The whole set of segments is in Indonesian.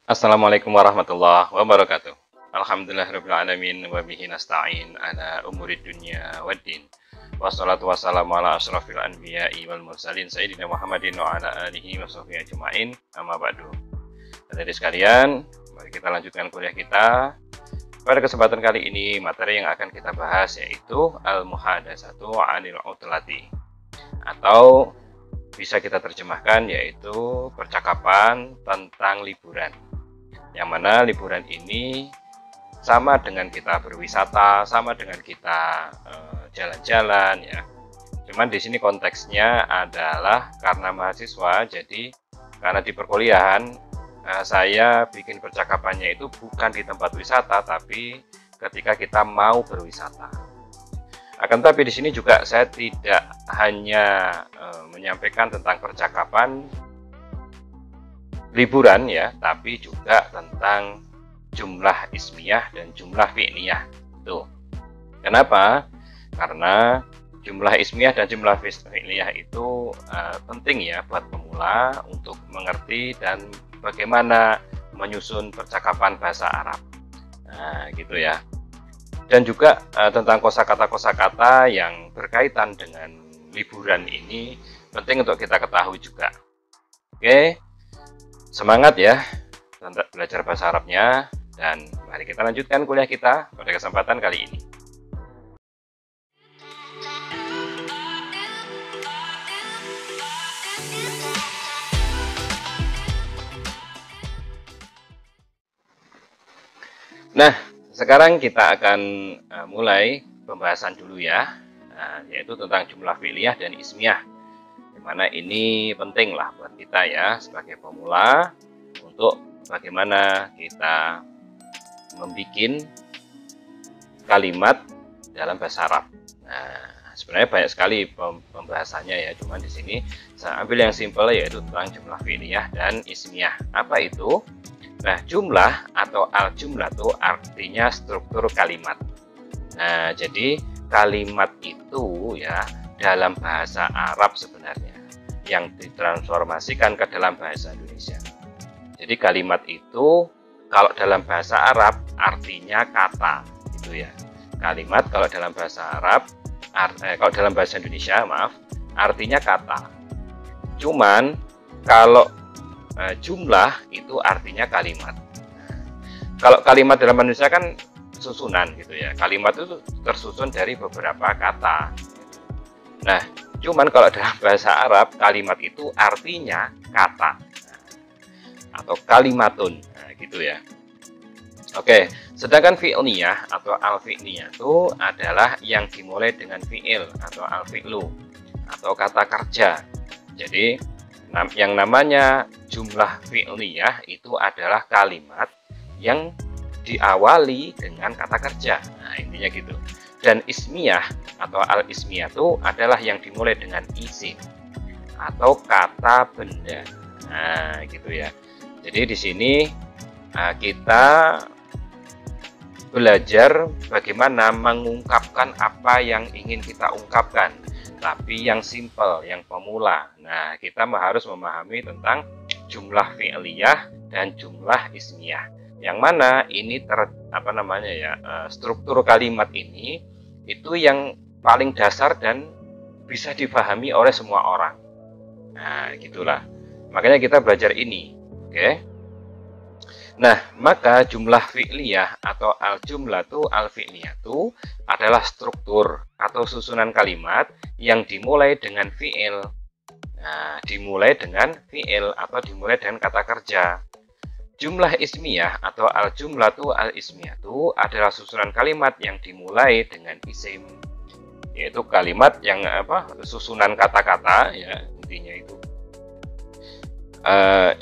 Assalamualaikum warahmatullahi wabarakatuh. Alhamdulillahirabbil alamin wa bihi nasta'in ala umurid dunya waddin. Wassalatu wassalamu ala asyrafil anbiya'i wal mursalin sayyidina Muhammadin wa ala alihi wa sahbihi ajma'in. Amma ba'du. Hadirin sekalian, mari kita lanjutkan kuliah kita. Pada kesempatan kali ini materi yang akan kita bahas yaitu al-muhadatsatu 'anil utlati, atau bisa kita terjemahkan yaitu percakapan tentang liburan. Yang mana liburan ini sama dengan kita berwisata, sama dengan kita jalan-jalan ya. Cuman di sini konteksnya adalah karena mahasiswa, jadi karena di perkuliahan saya bikin percakapannya itu bukan di tempat wisata, tapi ketika kita mau berwisata. Akan tetapi di sini juga saya tidak hanya menyampaikan tentang percakapan liburan ya, tapi juga tentang jumlah ismiyah dan jumlah fi'liyah. Tuh. Kenapa? Karena jumlah ismiyah dan jumlah fi'liyah itu penting ya buat pemula untuk mengerti dan bagaimana menyusun percakapan bahasa Arab. Nah, gitu ya. Dan juga tentang kosakata-kosakata yang berkaitan dengan liburan ini penting untuk kita ketahui juga. Oke, semangat ya belajar bahasa Arabnya, dan mari kita lanjutkan kuliah kita pada kesempatan kali ini. Nah, sekarang kita akan mulai pembahasan dulu ya, yaitu tentang jumlah fi'liyah dan ismiyah. Dimana ini penting lah buat kita ya sebagai pemula untuk bagaimana kita membuat kalimat dalam bahasa Arab. Nah, sebenarnya banyak sekali pembahasannya ya, cuman di sini saya ambil yang simple yaitu tentang jumlah fi'liyah dan ismiyah. Apa itu? Nah, jumlah atau al-jumlah itu artinya struktur kalimat. Nah, jadi kalimat itu ya dalam bahasa Arab sebenarnya yang ditransformasikan ke dalam bahasa Indonesia. Jadi kalimat itu kalau dalam bahasa Arab artinya kata, gitu ya. Kalimat kalau dalam bahasa Arab, kalau dalam bahasa Indonesia artinya kata. Cuman kalau jumlah itu artinya kalimat. Kalau kalimat dalam Indonesia kan susunan gitu ya. Kalimat itu tersusun dari beberapa kata. Nah, cuman kalau dalam bahasa Arab kalimat itu artinya kata atau kalimatun, nah, gitu ya. Oke, sedangkan fi'liyah atau al-fi'liyah itu adalah yang dimulai dengan fi'il atau al-fi'lu atau kata kerja. Jadi yang namanya jumlah fi'liyah itu adalah kalimat yang diawali dengan kata kerja. Nah, intinya gitu. Dan ismiyah atau al-ismiyah itu adalah yang dimulai dengan isim atau kata benda. Nah, gitu ya. Jadi di sini kita belajar bagaimana mengungkapkan apa yang ingin kita ungkapkan, tapi yang simple, yang pemula. Nah, kita harus memahami tentang jumlah fi'liyah dan jumlah ismiyah. Yang mana ini struktur kalimat ini itu yang paling dasar dan bisa dipahami oleh semua orang. Nah, gitulah. Makanya kita belajar ini. Oke. Nah, maka jumlah fi'liyah atau al-jumlatu al-fi'liyatu adalah struktur atau susunan kalimat yang dimulai dengan fi'il. Nah, dimulai dengan fi'il atau dimulai dengan kata kerja. Jumlah ismiyah atau al-jumlatu al-ismiyatu adalah susunan kalimat yang dimulai dengan isim, yaitu kalimat yang susunan kata-kata ya, intinya itu.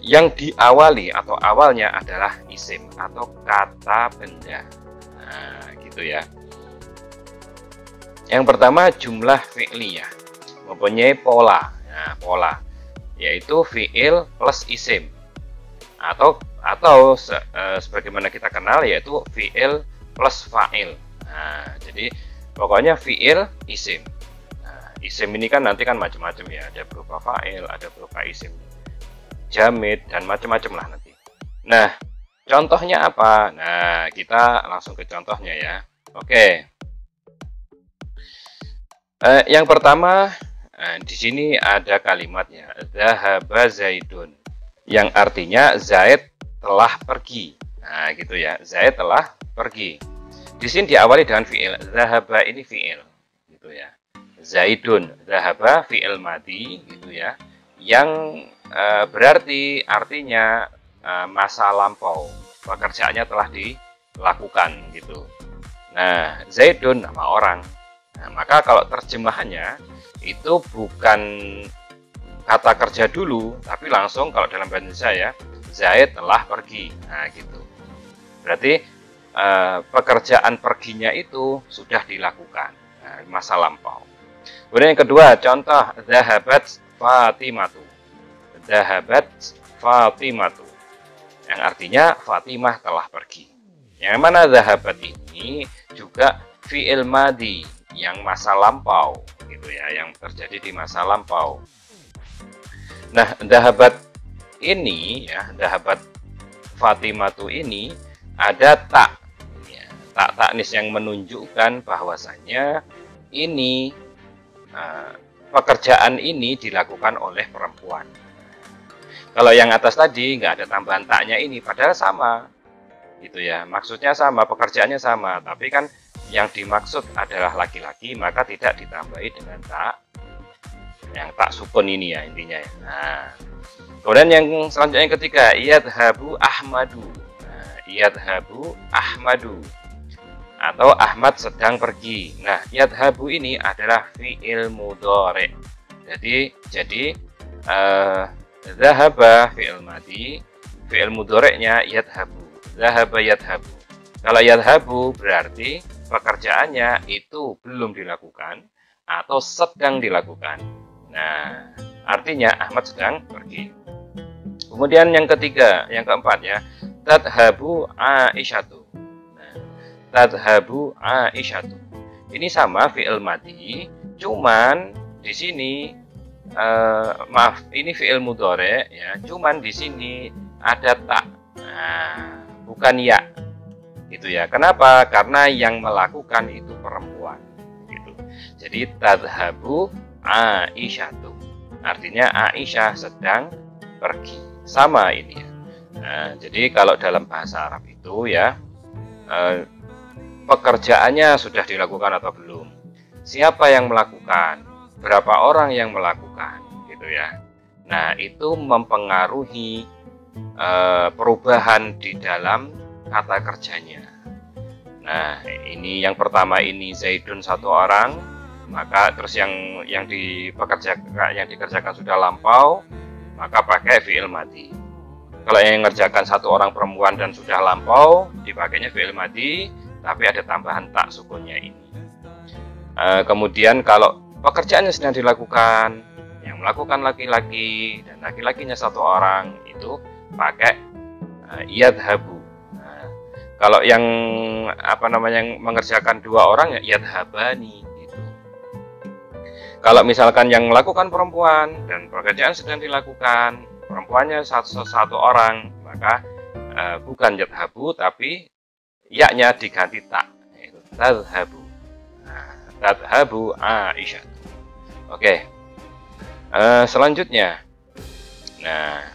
Yang diawali atau awalnya adalah isim atau kata benda. Nah, gitu ya. Yang pertama jumlah fi'liyah mempunyai pola. Nah, pola yaitu fi'il plus isim atau sebagaimana kita kenal yaitu fi'il plus fa'il. Nah, jadi pokoknya fi'il isim. Nah, isim ini kan nanti kan macam-macam ya, ada berupa fa'il, ada berupa isim jamid, dan macam-macam lah nanti. Nah, Contohnya apa? Nah, kita langsung ke contohnya ya. Oke. Yang pertama, di sini ada kalimatnya, Zahaba Zaidun, yang artinya Zaid telah pergi. Nah, gitu ya. Zaid telah pergi. Di sini diawali dengan fiil. Zahaba ini fiil, gitu ya. Zaidun, zahaba fiil madi, gitu ya. Yang berarti artinya masa lampau, pekerjaannya telah dilakukan, gitu. Nah, Zaidun nama orang. Nah, maka kalau terjemahannya itu bukan kata kerja dulu, tapi langsung kalau dalam bahasa Indonesia ya, Zaid telah pergi. Nah, gitu. Berarti pekerjaan perginya itu sudah dilakukan, nah, masa lampau. Kemudian yang kedua, contoh Zahabat Fatimatu. Zahabat Fatimatu, yang artinya Fatimah telah pergi. Yang mana Zahabat ini juga fi'il madi, yang masa lampau, gitu ya, yang terjadi di masa lampau. Nah, Zahabat ini ya, Zahabat Fatimatu ini ada tak, ya, tak taknis yang menunjukkan bahwasannya ini pekerjaan ini dilakukan oleh perempuan. Kalau yang atas tadi nggak ada tambahan taknya ini, padahal sama, gitu ya. Maksudnya sama, pekerjaannya sama, tapi kan yang dimaksud adalah laki-laki, maka tidak ditambahi dengan tak, yang tak sukun ini ya intinya. Nah, kemudian yang selanjutnya yang ketiga, Yadhabu Ahmadu. Nah, Yadhabu Ahmadu, atau Ahmad sedang pergi. Nah, yadhabu ini adalah fi'il mudhari. Jadi zahaba fi'il madi, fi'il mudhari'nya yadhabu. Zahaba yadhabu. Kalau yadhabu berarti pekerjaannya itu belum dilakukan atau sedang dilakukan. Nah, artinya Ahmad sedang pergi. Kemudian yang ketiga, yang keempat ya, tadhabu Aisyatu. Tadhabu Aisyatu. Ini sama fi'il madi, cuman di sini maaf, ini fi'il mudhari ya, cuman di sini ada tak. Nah, bukan ya. Gitu ya. Kenapa? Karena yang melakukan itu perempuan, gitu. Jadi tadhabu Aisyatu. Artinya Aisyah sedang pergi. Sama ini ya. Nah, jadi kalau dalam bahasa Arab itu ya, pekerjaannya sudah dilakukan atau belum, siapa yang melakukan, berapa orang yang melakukan, gitu ya. Nah, itu mempengaruhi perubahan di dalam kata kerjanya. Nah, ini yang pertama ini Zaidun satu orang, maka terus yang dikerjakan sudah lampau, maka pakai fi'il madi. Kalau yang mengerjakan satu orang perempuan dan sudah lampau, dipakainya fi'il madi, tapi ada tambahan tak sukunnya ini. Kemudian kalau pekerjaannya sedang dilakukan, yang melakukan laki-laki dan laki-lakinya satu orang, itu pakai yadhabu. Nah, kalau yang mengerjakan dua orang ya yadhabani gitu. Kalau misalkan yang melakukan perempuan dan pekerjaan sedang dilakukan, perempuannya satu orang, maka bukan yadhabu tapi yaknya diganti tak, yaitu tadhabu. Nah, tadhabu Aisyah. Oke. Selanjutnya, nah,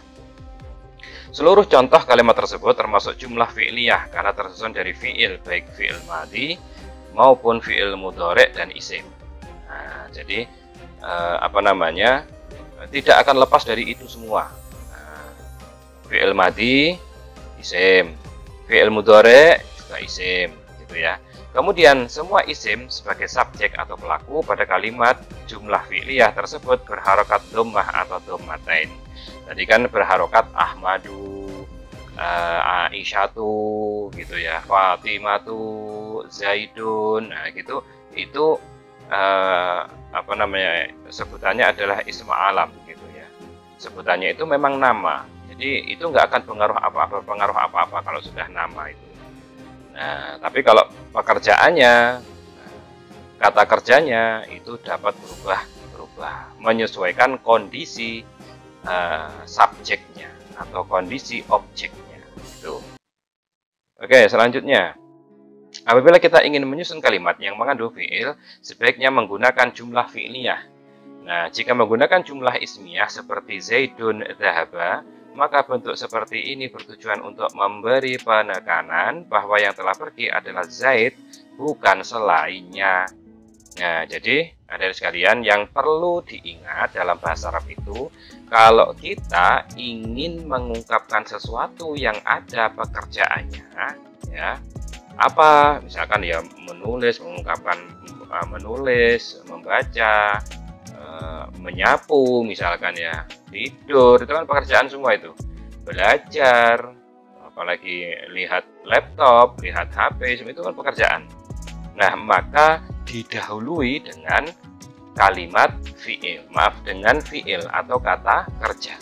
seluruh contoh kalimat tersebut termasuk jumlah fi'liyah karena tersusun dari fi'il, baik fi'il madi maupun fi'il mudhari dan isim. Nah, jadi tidak akan lepas dari itu semua. Nah, fi'il madi, isim, fi'il mudhari isim, gitu ya. Kemudian semua isim sebagai subjek atau pelaku pada kalimat jumlah fi'liyah tersebut berharokat dhammah atau dhammatain. Tadi kan berharokat Ahmadu, Aisyatu, gitu ya, Fatimatu, Zaidun, nah gitu. Itu sebutannya adalah isma alam, gitu ya. Sebutannya itu memang nama. Jadi itu nggak akan pengaruh apa-apa kalau sudah nama itu. Nah, tapi kalau pekerjaannya, kata kerjanya itu dapat berubah menyesuaikan kondisi subjeknya atau kondisi objeknya. Itu. Oke, selanjutnya. Apabila kita ingin menyusun kalimat yang mengandung fiil, sebaiknya menggunakan jumlah fi'liyah. Nah, jika menggunakan jumlah ismiyah seperti Zaidun dhahaba, maka bentuk seperti ini bertujuan untuk memberi penekanan bahwa yang telah pergi adalah Zaid, bukan selainnya. Nah, jadi ada sekalian yang perlu diingat dalam bahasa Arab itu, kalau kita ingin mengungkapkan sesuatu yang ada pekerjaannya, ya, apa, misalkan ya menulis, mengungkapkan menulis, membaca, menyapu, misalkan ya, tidur, itu kan pekerjaan semua itu. Belajar, apalagi lihat laptop, lihat HP, semua itu kan pekerjaan. Nah, maka didahului dengan kalimat fi'il, dengan fi'il atau kata kerja.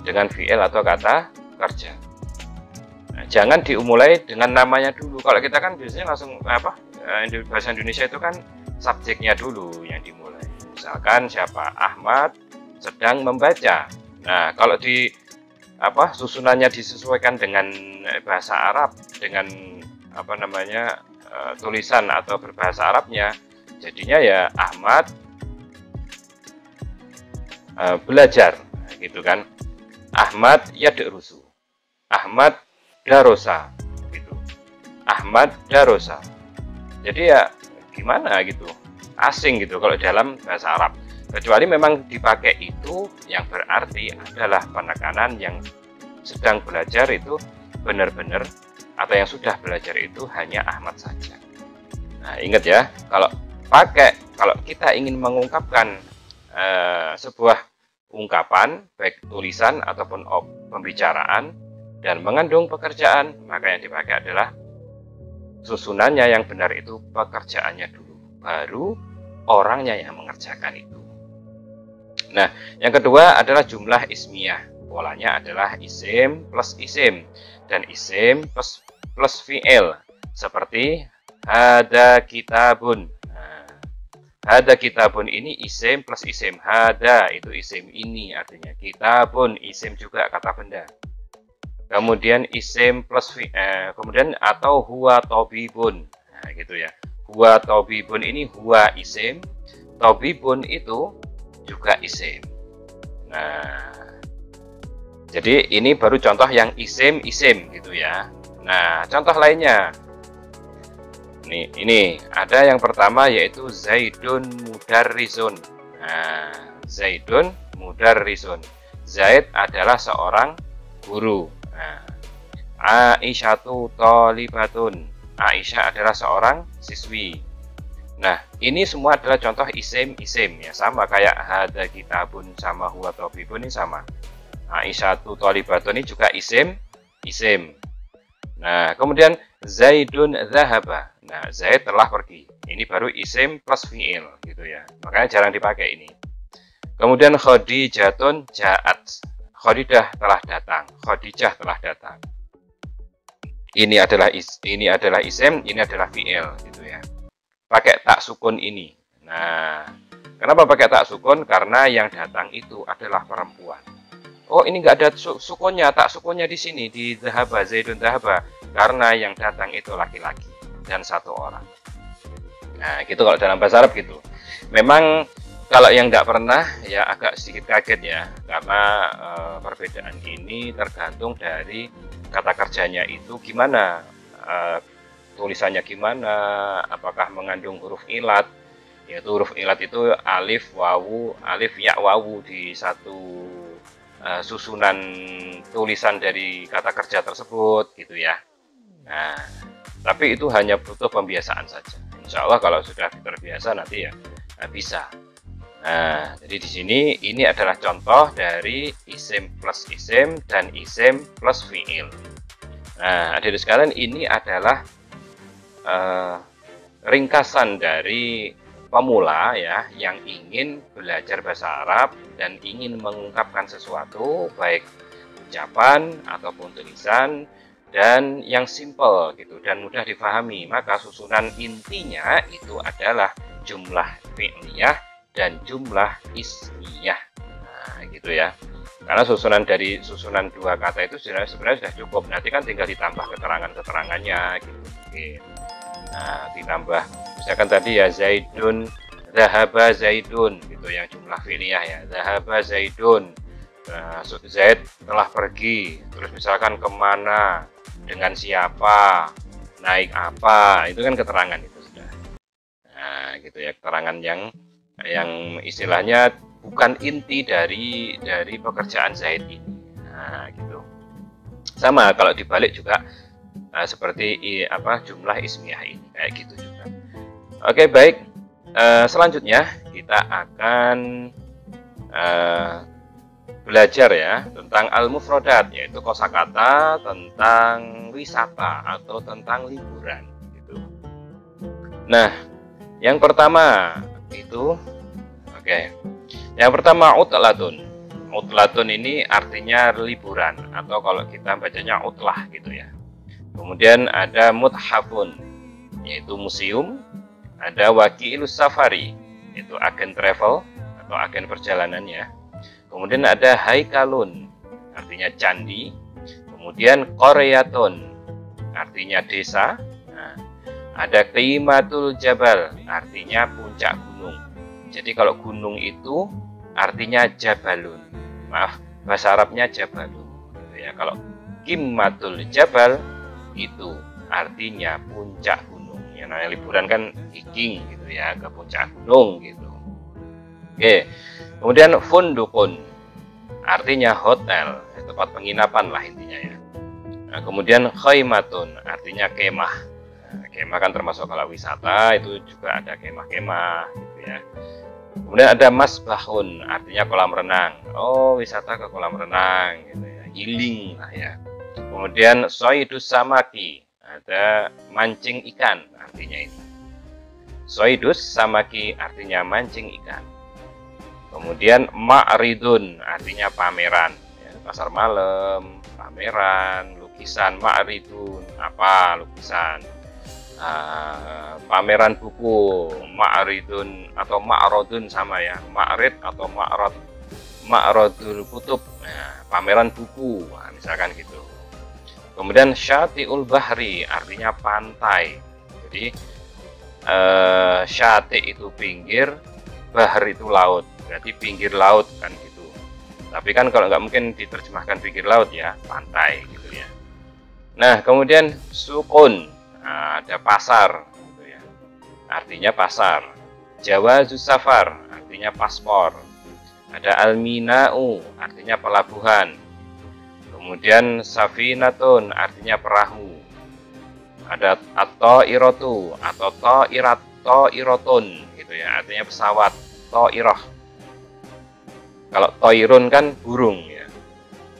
Dengan fi'il atau kata kerja. Nah, jangan dimulai dengan namanya dulu. Kalau kita kan biasanya langsung bahasa Indonesia itu kan subjeknya dulu yang dimulai. Misalkan siapa? Ahmad sedang membaca. Nah, kalau di susunannya disesuaikan dengan bahasa Arab, dengan tulisan atau berbahasa Arabnya, jadinya ya Ahmad belajar, gitu kan. Ahmad yadrusu, Ahmad darosa, gitu. Ahmad darosa. Jadi ya gimana gitu, asing gitu kalau dalam bahasa Arab. Kecuali memang dipakai itu yang berarti adalah penekanan yang sedang belajar itu benar-benar, atau yang sudah belajar itu hanya Ahmad saja. Nah, ingat ya, kalau kita ingin mengungkapkan sebuah ungkapan, baik tulisan ataupun pembicaraan, dan mengandung pekerjaan, maka yang dipakai adalah susunannya yang benar itu pekerjaannya dulu, baru orangnya yang mengerjakan itu. Nah, yang kedua adalah jumlah ismiyah. Polanya adalah isim plus isim dan isim plus fi'il, seperti hada kitabun. Nah, hada kitabun ini isim plus isim. Hada itu isim ini, artinya kitabun isim juga kata benda. Kemudian isim plus kemudian atau huwa tobibun. Nah, gitu ya. Huwa tobibun ini huwa isim, tobibun itu juga isim. Nah, jadi ini baru contoh yang isim-isim gitu ya. Nah, contoh lainnya. Ini ada yang pertama yaitu Zaidun mudarrisun. Nah, Zaidun mudarrisun. Zaid adalah seorang guru. Nah, Aisyatu thalibatun. Aisyah adalah seorang siswi. Nah, ini semua adalah contoh isim-isim ya, sama kayak hada kitabun sama huwa tobibun ini sama. Aisyatu thalibatun ini juga isim. Nah, kemudian Zaidun dhahaba. Nah, Zaid telah pergi. Ini baru isim plus fi'il gitu ya. Makanya jarang dipakai ini. Kemudian Khadijatun ja'at. Khadidah telah datang. Khadijah telah datang. Ini adalah isim, ini adalah fi'il gitu ya. Pakai tak sukun ini. Nah, kenapa pakai tak sukun? Karena yang datang itu adalah perempuan. Oh, ini nggak ada sukunnya, tak sukunnya di sini di dhahaba, Zaidun dhahaba, karena yang datang itu laki-laki dan satu orang. Nah, gitu kalau dalam bahasa Arab gitu. Memang kalau yang nggak pernah ya agak sedikit kaget ya, karena perbedaan ini tergantung dari kata kerjanya itu gimana, tulisannya gimana, apakah mengandung huruf ilat, yaitu huruf ilat itu alif, wawu, alif, ya, wawu di satu susunan tulisan dari kata kerja tersebut gitu ya. Nah, tapi itu hanya butuh pembiasaan saja. Insya Allah kalau sudah terbiasa nanti ya bisa. Nah, jadi di sini ini adalah contoh dari isim plus isim dan isim plus fi'il. Nah, adik-adik sekalian, ini adalah ringkasan dari pemula ya yang ingin belajar bahasa Arab dan ingin mengungkapkan sesuatu baik ucapan ataupun tulisan dan yang simple gitu dan mudah difahami. Maka susunan intinya itu adalah jumlah fi'liyah dan jumlah ismiyah. Nah, gitu ya. Karena susunan dua kata itu sebenarnya sudah cukup. Nanti kan tinggal ditambah keterangannya gitu. Oke. Nah, ditambah misalkan tadi ya Zaidun, zahaba Zaidun gitu yang jumlah fi'liyah ya. Zahaba Zaidun. Zaid telah pergi. Terus misalkan kemana, dengan siapa, naik apa, itu kan keterangan itu sudah. Nah, gitu ya, keterangan yang istilahnya bukan inti dari pekerjaan Zaid ini. Nah, gitu. Sama kalau dibalik juga seperti jumlah ismiyah ini kayak gitu juga. Oke, baik. Selanjutnya kita akan belajar ya tentang al-mufradat, yaitu kosakata tentang wisata atau tentang liburan gitu. Nah, yang pertama itu yang pertama utlatun. Utlatun ini artinya liburan atau kalau kita bacanya utlah gitu ya. Kemudian ada muthafun, yaitu museum. Ada wakiilus safari, yaitu agen travel atau agen perjalanan ya. Kemudian ada haikalun, artinya candi. Kemudian qaryatun, artinya desa. Nah, ada qimatul jabal, artinya puncak gunung. Jadi kalau gunung itu artinya jabalun. Maaf, bahasa Arabnya jabalun. Ya, kalau qimatul jabal itu artinya puncak gunung. Yang namanya liburan kan hiking gitu ya, ke puncak gunung gitu. Oke. Kemudian fundukun, artinya hotel, tempat penginapan lah intinya ya. Nah, kemudian khaimatun, artinya kemah. Nah, kemah kan termasuk kalau wisata itu juga ada kemah-kemah gitu ya. Kemudian ada masbahun, artinya kolam renang. Oh, wisata ke kolam renang gitu ya. Healing lah ya. Kemudian soidus samaki, ada mancing ikan artinya ini. Soidus samaki artinya mancing ikan. Kemudian ma'ridun artinya pameran ya, pasar malam, pameran, lukisan. Ma'ridun apa lukisan, pameran buku. Ma'ridun atau ma'rodun sama ya, ma'rid atau ma'rod, ma'rodul kutub, nah, pameran buku, nah, misalkan gitu. Kemudian syati'ul bahri artinya pantai. Jadi syati itu pinggir, bahr itu laut, berarti pinggir laut kan gitu. Tapi kan kalau nggak mungkin diterjemahkan pinggir laut ya, pantai gitu ya. Nah, kemudian sukun, nah, ada pasar gitu ya, artinya pasar. Jawazus safar artinya paspor. Ada alminau artinya pelabuhan. Kemudian safinatun artinya perahu. Ada at-thairatu atau thairotun gitu ya, artinya pesawat. Thairah. Kalau thairun kan burung ya.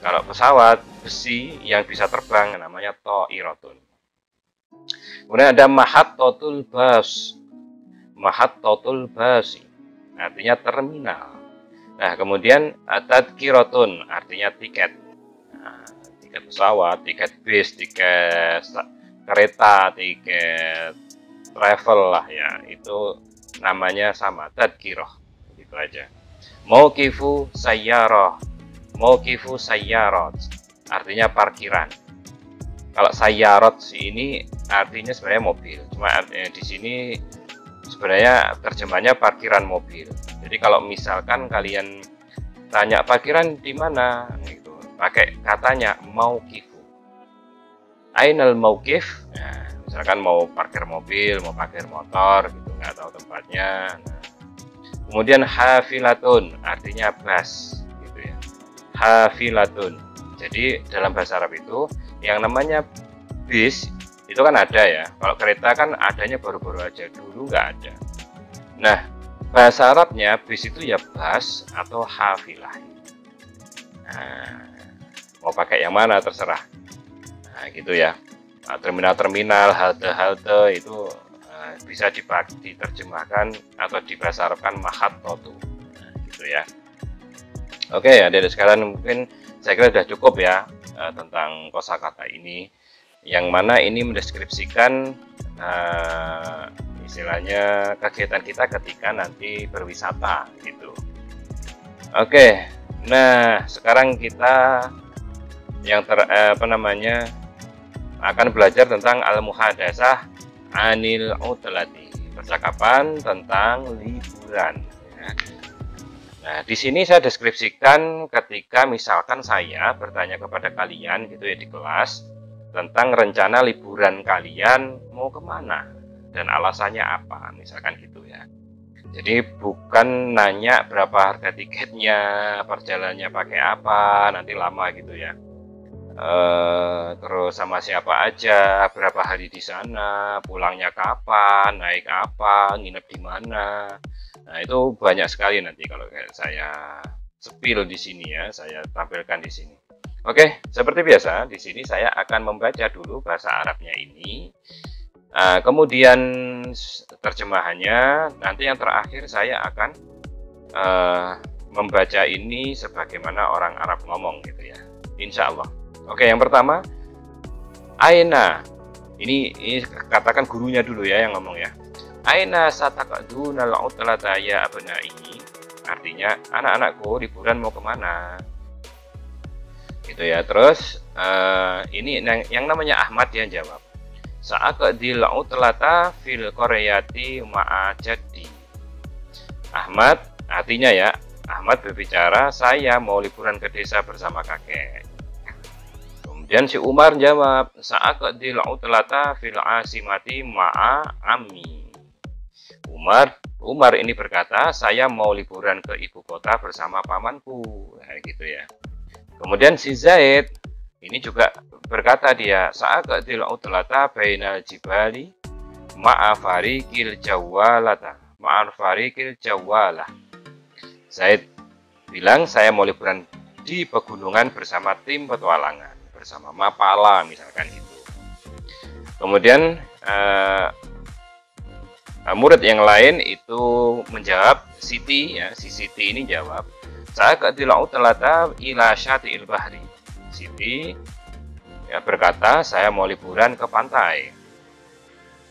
Kalau pesawat besi yang bisa terbang namanya thairatun. Kemudian ada mahattatul bas. Mahattatul basi artinya terminal. Nah, kemudian tadkiratun artinya tiket. Nah, tiket pesawat, tiket bis, tiket kereta, tiket travel lah ya, itu namanya sama, tadkirah gitu aja. Mauqifu sayyarah, mauqifu sayyarat artinya parkiran. Kalau sayyarat ini artinya sebenarnya mobil, cuma di sini sebenarnya terjemahnya parkiran mobil. Jadi kalau misalkan kalian tanya parkiran di mana gitu, pakai katanya mauqifu. Ainal mauqif, nah, misalkan mau parkir mobil, mau parkir motor gitu, nggak tahu tempatnya. Nah, kemudian hafilatun artinya bus gitu ya. Hafilatun. Jadi dalam bahasa Arab itu yang namanya bis itu kan ada ya. Kalau kereta kan adanya baru-baru aja, dulu nggak ada. Nah, bahasa Arabnya bis itu ya bus atau hafilah. Nah, mau pakai yang mana terserah. Nah, gitu ya. Terminal-terminal, halte-halte itu bisa diterjemahkan atau dibahasa-arabkan mahattatu. Nah, gitu ya. Oke, adik-adik sekalian, mungkin saya kira sudah cukup ya tentang kosakata ini, yang mana ini mendeskripsikan istilahnya kegiatan kita ketika nanti berwisata gitu. Oke, Nah, sekarang kita yang akan belajar tentang al-muhadatsah anil utlati, percakapan tentang liburan. Nah, di sini saya deskripsikan ketika misalkan saya bertanya kepada kalian gitu ya di kelas tentang rencana liburan kalian mau kemana dan alasannya apa, misalkan gitu ya. Jadi bukan nanya berapa harga tiketnya, perjalanannya pakai apa, nanti lama gitu ya. Terus sama siapa aja, berapa hari di sana, pulangnya kapan, naik apa, nginep di mana. Nah, itu banyak sekali nanti kalau saya spill di sini ya, saya tampilkan di sini. Oke, seperti biasa, di sini saya akan membaca dulu bahasa Arabnya ini. Kemudian terjemahannya, nanti yang terakhir saya akan membaca ini sebagaimana orang Arab ngomong gitu ya, insya Allah. Oke, yang pertama, aina. Ini katakan gurunya dulu ya yang ngomong ya. Aina sataqadunal utlata ya abnai. Artinya, anak-anakku liburan mau kemana? Gitu ya. Terus ini yang namanya Ahmad yang jawab. Sa'aqdil utlata fil qaryati ma'a jaddi. Ahmad, artinya ya, Ahmad berbicara, saya mau liburan ke desa bersama kakek. Kemudian si Umar jawab, sa'aqdil utlata fil asimati ma'a ammi. Umar ini berkata, saya mau liburan ke ibu kota bersama pamanku. Nah, gitu ya. Kemudian si Zaid ini juga berkata dia, sa'aqdil utlata bainal jibali ma'a fariqil jawalata. Ma'a fariqil jawalah. Zaid bilang, saya mau liburan di pegunungan bersama tim petualangan, bersama Mapala misalkan gitu. Kemudian murid yang lain itu menjawab, Siti ya, si Siti ini jawab, sa'aqdil utlata ila syati'il bahri. Siti ya berkata, saya mau liburan ke pantai.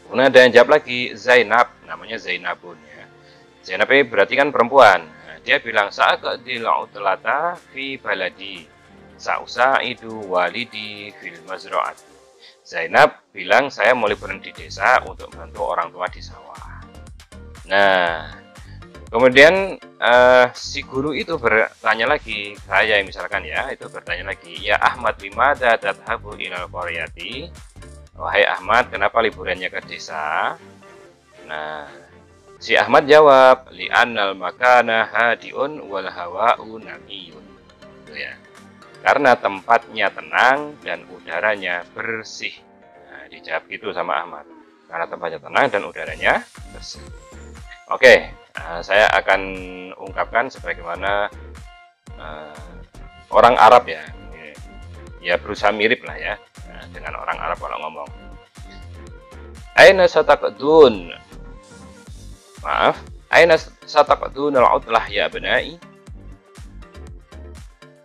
Kemudian ada yang jawab lagi, Zainab, namanya Zainabun ya. Zainab ini berarti kan perempuan. Nah, dia bilang, sa'aqdil utlata fi baladi sa'usaidu walidi fil mazra'ati. Zainab bilang, saya mau liburan di desa untuk bantu orang tua di sawah. Nah, kemudian si guru itu bertanya lagi, saya misalkan ya, itu bertanya lagi, ya Ahmad limada tadhabu ilal qaryati. Wahai Ahmad, kenapa liburannya ke desa? Nah, si Ahmad jawab, li'annal makana hadiun wal hawa'u naqiyun. Itu ya. Karena tempatnya tenang dan udaranya bersih. Nah, dijawab gitu sama Ahmad. Karena tempatnya tenang dan udaranya bersih. Oke, saya akan ungkapkan sebagaimana orang Arab ya. Ya berusaha mirip lah ya dengan orang Arab kalau ngomong. Aina sataqdun. Maaf, aina sataqdun al-utlah ya abnai.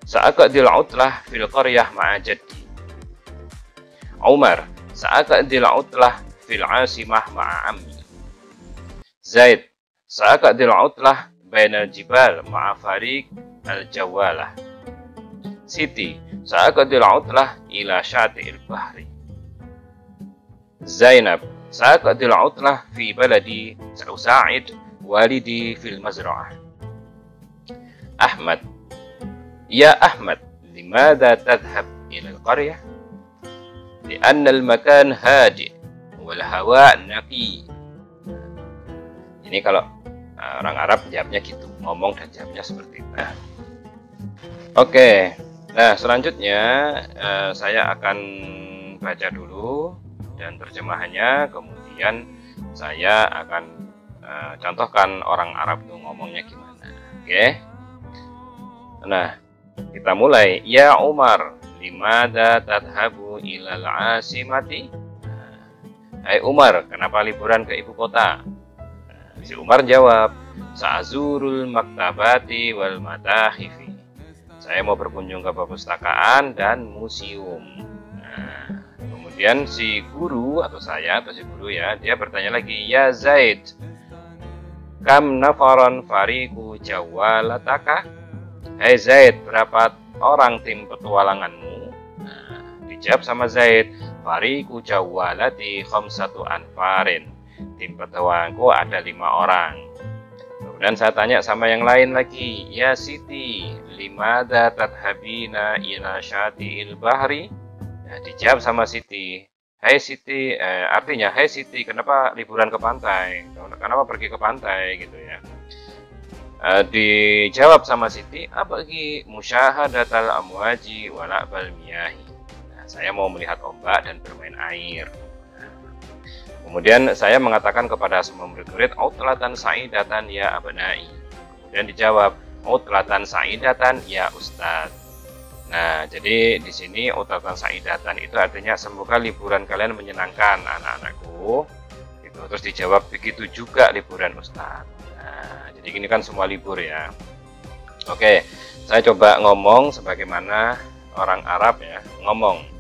Sa'aqdil utlah fil qaryah ma'a jaddi. Umar, sa'aqdil utlah fil asimah ma'a ammi. Zaid, sa'aqdil utlah bainal jibal ma'a fariq al-jawalah. Siti, sa'aqdil utlah ila syati'il bahri. Zainab, sa'aqdil utlah fi baladi sa'usa'id walidi fil mazra'ah. Ahmad, ya Ahmad, limada tadhhab ila al-qaryah? Li'anna al-makan hadi' wal hawa' naqi. Ini kalau orang Arab jawabnya gitu, ngomong dan jawabnya seperti itu. Oke, nah selanjutnya saya akan baca dulu dan terjemahannya, kemudian saya akan contohkan orang Arab itu ngomongnya gimana. Oke, nah kita mulai. Ya Umar, limada tadhabu ilal asimati? Hai Umar, kenapa liburan ke ibu kota? Si Umar jawab, sa'azurul maktabati wal matahifi. Saya mau berkunjung ke perpustakaan dan museum. Nah, kemudian si guru atau si guru ya, dia bertanya lagi, ya Zaid, kam nafaron fariqu jawalataka? Hai Zaid, berapa orang tim petualanganmu? Nah, dijawab sama Zaid, fariqu jawwalati khamsatu anfarin. Tim petualanganku ada 5 orang. Kemudian saya tanya sama yang lain lagi, ya Siti, limadha tadhabina ila syati'il bahri? Nah, dijawab sama Siti, hai Siti, artinya hai Siti, kenapa liburan ke pantai? Kenapa pergi ke pantai gitu ya? Dijawab sama Siti, abagi musyahadatal amwaji wala'bal miyahi. Nah, saya mau melihat ombak dan bermain air. Kemudian saya mengatakan kepada semua murid-murid, utlatan sa'idatan ya abnai. Kemudian dijawab, utlatan sa'idatan ya ustadz. Nah, jadi di sini utlatan sa'idatan itu artinya semoga liburan kalian menyenangkan anak-anakku. Gitu. Terus dijawab, begitu juga liburan ustadz. Nah, jadi ini kan semua libur ya. Oke, saya coba ngomong sebagaimana orang Arab ya, ngomong.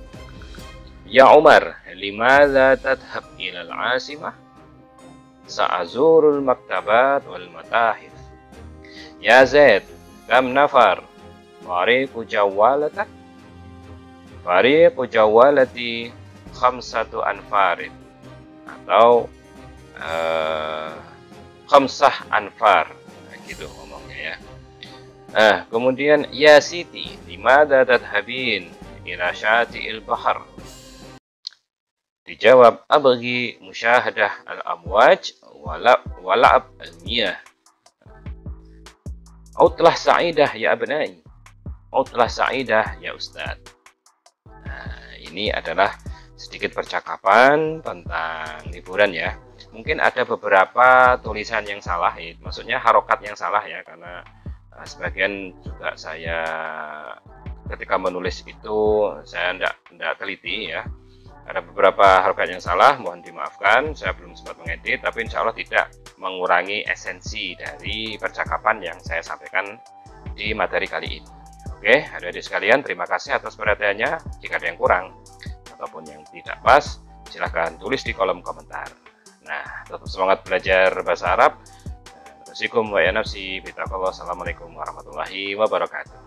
Ya Umar, limadha tadhab ilal asimah? Sa'azurul maktabat wal matahif. Ya Zaid, kam nafar? Fariqu jawwalatak? Fariqu jawwalati khamsatu anfarin. Atau khamsah anfar. Nah, gitu ngomongnya ya. Kemudian ya Siti, limadha tadhabin ila syati'il bahar? Dijawab, abagi musyahadah al-amwaj wala'ab al-miyah. Utlah sa'idah ya abnai. Utlah sa'idah ya ustad. Nah, ini adalah sedikit percakapan tentang liburan ya. Mungkin ada beberapa tulisan yang salah, maksudnya harokat yang salah ya, karena sebagian juga saya ketika menulis itu saya tidak teliti ya. Ada beberapa harokat yang salah, mohon dimaafkan, saya belum sempat mengedit, tapi insya Allah tidak mengurangi esensi dari percakapan yang saya sampaikan di materi kali ini. Oke, adik-adik sekalian, terima kasih atas perhatiannya. Jika ada yang kurang ataupun yang tidak pas, silahkan tulis di kolom komentar. Nah, tetap semangat belajar bahasa Arab. Assalamualaikum warahmatullahi wabarakatuh.